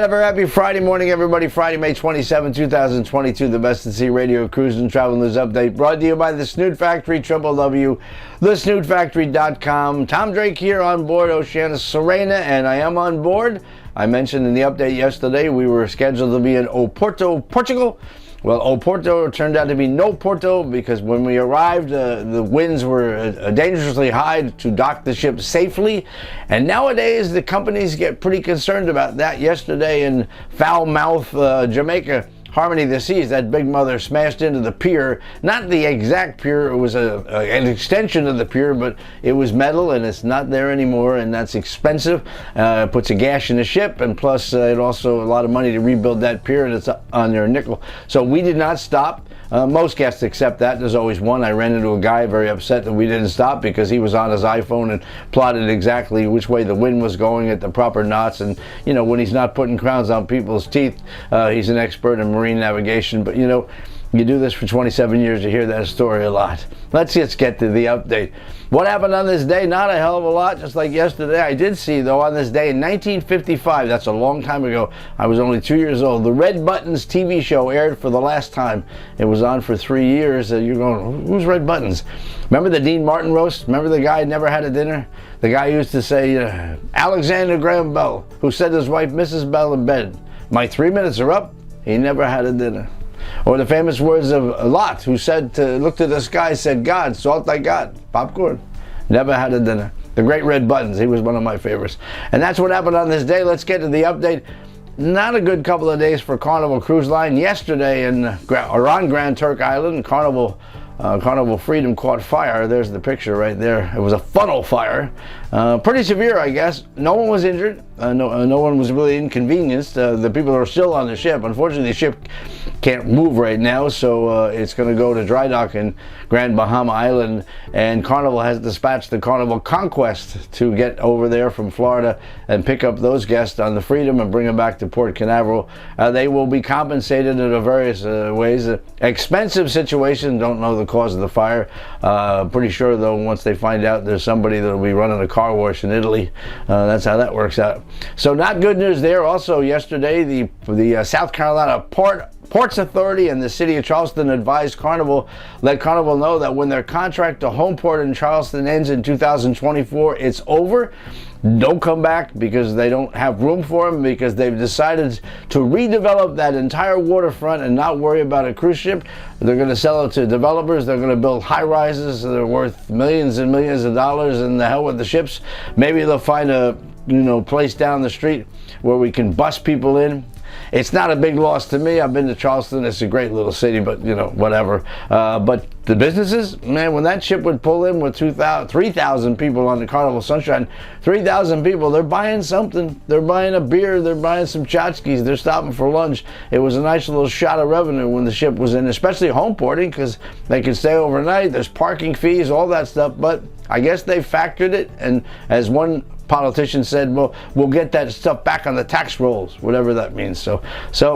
a very happy Friday morning, everybody. Friday, May 27, 2022, the Best at Sea Radio Cruise and Travel News Update brought to you by The Snood Factory, www.thesnoodfactory.com. Tom Drake here on board Oceana Serena, and I am on board. I mentioned in the update yesterday we were scheduled to be in Oporto, Portugal. Well, Oporto turned out to be no Porto because when we arrived, the winds were dangerously high to dock the ship safely. And nowadays, the companies get pretty concerned about that. Yesterday in Foulmouth, Jamaica, Harmony of the Seas, that big mother smashed into the pier. Not the exact pier, it was an extension of the pier, but it was metal and it's not there anymore, and that's expensive. It puts a gash in the ship, and plus it also a lot of money to rebuild that pier, and it's on their nickel. So we did not stop. Most guests accept that. There's always one. I ran into a guy very upset that we didn't stop because he was on his iPhone and plotted exactly which way the wind was going at the proper knots. And, you know, when he's not putting crowns on people's teeth, he's an expert in marine navigation. But, you know, you do this for 27 years, you hear that story a lot. Let's just get to the update. What happened on this day? Not a hell of a lot, just like yesterday. I did see, though, on this day in 1955, that's a long time ago, I was only 2 years old, the Red Buttons TV show aired for the last time. It was on for 3 years. You're going, who's Red Buttons? Remember the Dean Martin roast? Remember the guy who never had a dinner? The guy used to say, Alexander Graham Bell, who said to his wife, Mrs. Bell, in bed, my 3 minutes are up. He never had a dinner. Or the famous words of Lot, who said, looked at the sky, said, God, salt I got, popcorn. Never had a dinner. The great Red Buttons, he was one of my favorites. And that's what happened on this day. Let's get to the update. Not a good couple of days for Carnival Cruise Line. Yesterday on Grand Turk Island, Carnival Freedom caught fire. There's the picture right there. It was a funnel fire. Pretty severe, I guess. No one was injured. No one was really inconvenienced. The people are still on the ship. Unfortunately, the ship can't move right now, so it's going to go to dry dock in Grand Bahama Island. And Carnival has dispatched the Carnival Conquest to get over there from Florida and pick up those guests on the Freedom and bring them back to Port Canaveral. They will be compensated in various ways. Expensive situation. Don't know the cause of the fire. Pretty sure, though, once they find out there's somebody that will be running a car wash in Italy. That's how that works out. So not good news there. Also yesterday, the South Carolina Ports Authority and the City of Charleston advised Carnival, let Carnival know that when their contract to Homeport in Charleston ends in 2024, it's over. Don't come back because they don't have room for them, because they've decided to redevelop that entire waterfront and not worry about a cruise ship. They're going to sell it to developers. They're going to build high rises that are worth millions and millions of dollars, and the hell with the ships. Maybe they'll find a place down the street where we can bus people in. It's not a big loss to me. I've been to Charleston. It's a great little city, but, whatever. But the businesses, man, when that ship would pull in with 3,000 people on the Carnival Sunshine, 3,000 people, they're buying something. They're buying a beer. They're buying some tchotchkes. They're stopping for lunch. It was a nice little shot of revenue when the ship was in, especially home porting, because they can stay overnight. There's parking fees, all that stuff. But I guess they factored it, and as one politician said, well, we'll get that stuff back on the tax rolls, whatever that means. So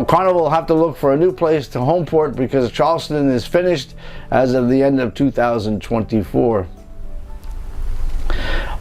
Carnival will have to look for a new place to home port because Charleston is finished as of the end of 2024.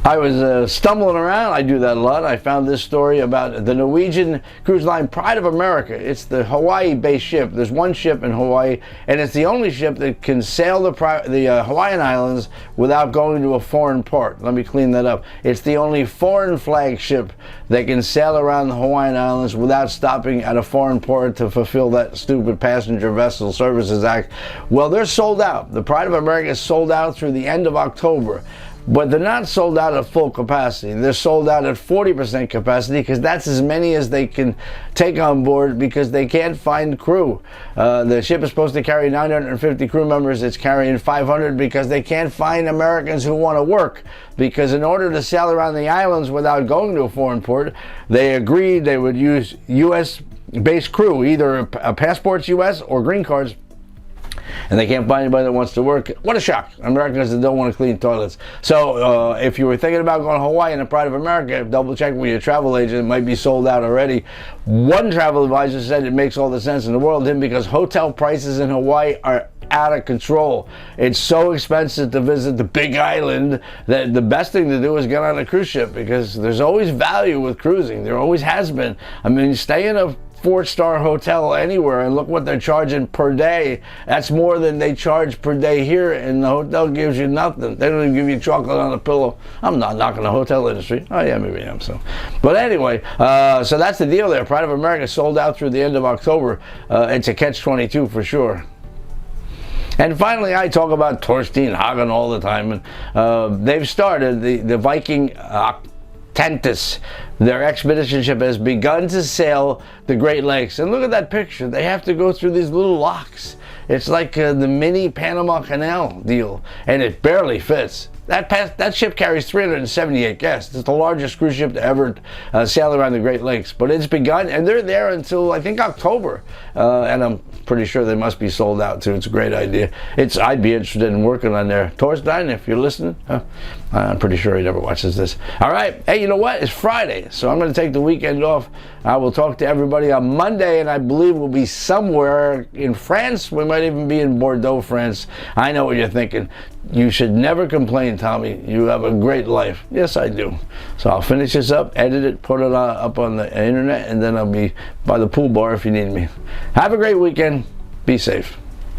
I was stumbling around. I do that a lot. I found this story about the Norwegian cruise line Pride of America. It's the Hawaii-based ship. There's one ship in Hawaii, and it's the only ship that can sail the Hawaiian Islands without going to a foreign port. Let me clean that up. It's the only foreign flag ship that can sail around the Hawaiian Islands without stopping at a foreign port to fulfill that stupid Passenger Vessel Services Act. Well, they're sold out. The Pride of America is sold out through the end of October. But they're not sold out at full capacity. They're sold out at 40% capacity because that's as many as they can take on board because they can't find crew. The ship is supposed to carry 950 crew members. It's carrying 500 because they can't find Americans who want to work. Because in order to sail around the islands without going to a foreign port, they agreed they would use U.S.-based crew, either passports U.S. or green cards. and they can't find anybody that wants to work. What a shock. Americans that don't want to clean toilets. So if you were thinking about going to Hawaii in the Pride of America, double check with your travel agent. It might be sold out already. One travel advisor said it makes all the sense in the world to him because hotel prices in Hawaii are out of control. It's so expensive to visit the Big Island that the best thing to do is get on a cruise ship, because there's always value with cruising. There always has been. I mean, stay in a 4-star hotel anywhere and look what they're charging per day. That's more than they charge per day here, and the hotel gives you nothing. They don't even give you chocolate on a pillow. I'm not knocking the hotel industry. Oh yeah, maybe I am. So, but anyway, so that's the deal there. Pride of America sold out through the end of October. It's a catch-22 for sure. And finally, I talk about Torstein Hagen all the time. And they've started the Viking Tentis. Their expedition ship has begun to sail the Great Lakes. And look at that picture. They have to go through these little locks. It's like the mini Panama Canal deal, and it barely fits. That ship carries 378 guests. It's the largest cruise ship to ever sail around the Great Lakes. But it's begun, and they're there until, I think, October. And I'm pretty sure they must be sold out, too. It's a great idea. I'd be interested in working on there. Torstein, if you're listening, I'm pretty sure he never watches this. All right. Hey, you know what? It's Friday, so I'm going to take the weekend off. I will talk to everybody on Monday, and I believe we'll be somewhere in France. We might even be in Bordeaux, France. I know what you're thinking. You should never complain, Tommy. You have a great life. Yes, I do. So I'll finish this up, edit it, put it up on the internet, and then I'll be by the pool bar if you need me. Have a great weekend. Be safe.